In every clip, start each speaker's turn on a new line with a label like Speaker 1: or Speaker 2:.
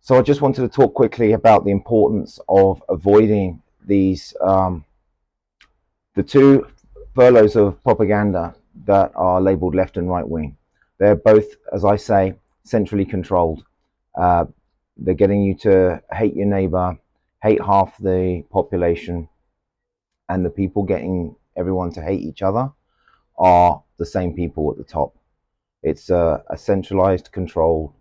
Speaker 1: So I just wanted to talk quickly about the importance of avoiding these the two furloughs of propaganda that are labeled left and right wing. They're both, as I say, centrally controlled. Uh, they're getting you to hate your neighbor, hate half the population, and the people getting everyone to hate each other are the same people at the top. It's a centralized, controlled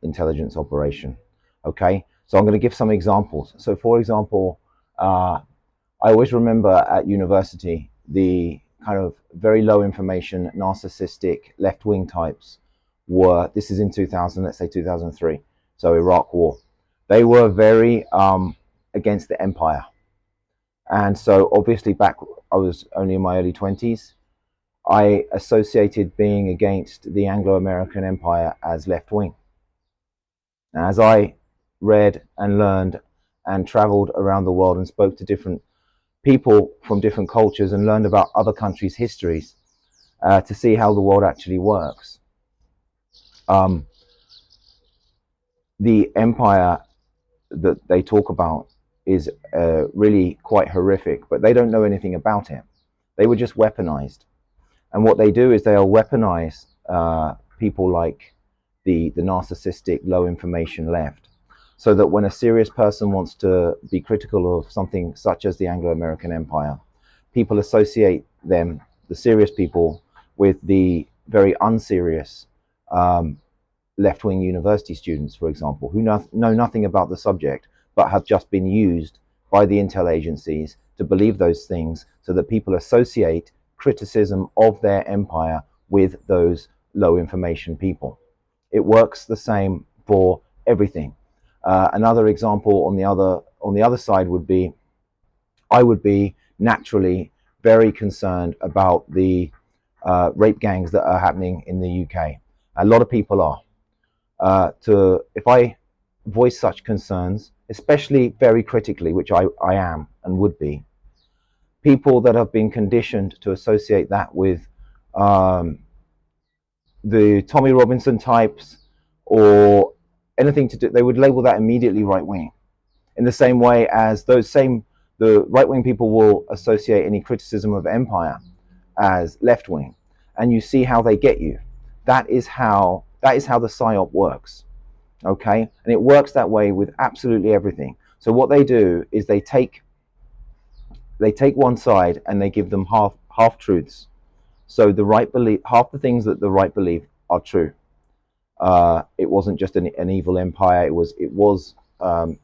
Speaker 1: intelligence operation. Okay, so I'm going to give some examples. So, for example, I always remember at university the kind of very low information, narcissistic left wing types were. This is in 2000, let's say 2003. So Iraq War. They were very against the empire, and so obviously back I was only in my early 20s. I associated being against the Anglo-American Empire as left wing. As I read and learned and traveled around the world and spoke to different people from different cultures and learned about other countries' histories to see how the world actually works. The empire that they talk about is really quite horrific, but they don't know anything about it. They were just weaponized. And what they do is they'll weaponize people like the narcissistic, low information left, so that when a serious person wants to be critical of something such as the Anglo-American Empire, people associate them, the serious people, with the very unserious left-wing university students, for example, who know nothing about the subject, but have just been used by the intel agencies to believe those things, so that people associate criticism of their empire with those low information people. It works the same for everything. Another example on the other side would be, I would be naturally very concerned about the rape gangs that are happening in the UK. A lot of people are. If I voice such concerns, especially very critically, which I am and would be, people that have been conditioned to associate that with the Tommy Robinson types or anything to do, they would label that immediately right wing. In the same way as the right wing people will associate any criticism of empire as left wing, and you see how they get you. That is how the psyop works. Okay, and it works that way with absolutely everything. So what they do is they take one side and they give them half truths. So the right believe half the things that the right believe are true. It wasn't just an evil empire. It was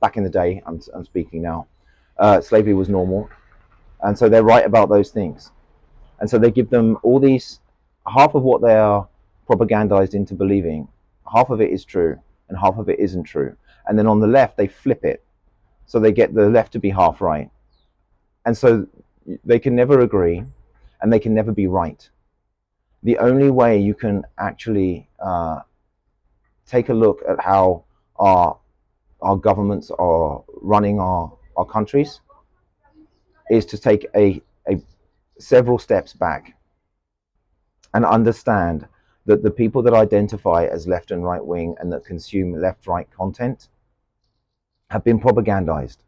Speaker 1: back in the day. I'm speaking now. Slavery was normal, and so they're right about those things. And so they give them all these, half of what they are propagandized into believing, half of it is true, and half of it isn't true. And then on the left, they flip it, so they get the left to be half right. And so they can never agree, and they can never be right. The only way you can actually take a look at how our governments are running our countries is to take a several steps back and understand that the people that identify as left and right wing and that consume left-right content have been propagandized.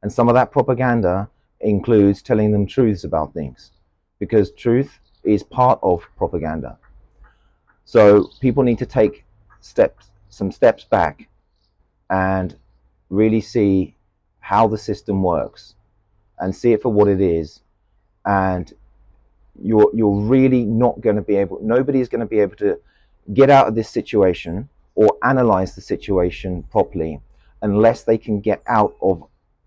Speaker 1: And some of that propaganda includes telling them truths about things, because truth is part of propaganda. So people need to take some steps back and really see how the system works and see it for what it is. And you're really not going to be able, nobody's going to be able to get out of this situation or analyze the situation properly unless they can get out of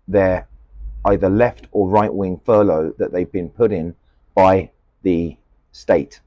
Speaker 1: their either left or right wing furlough that they've been put in by the state.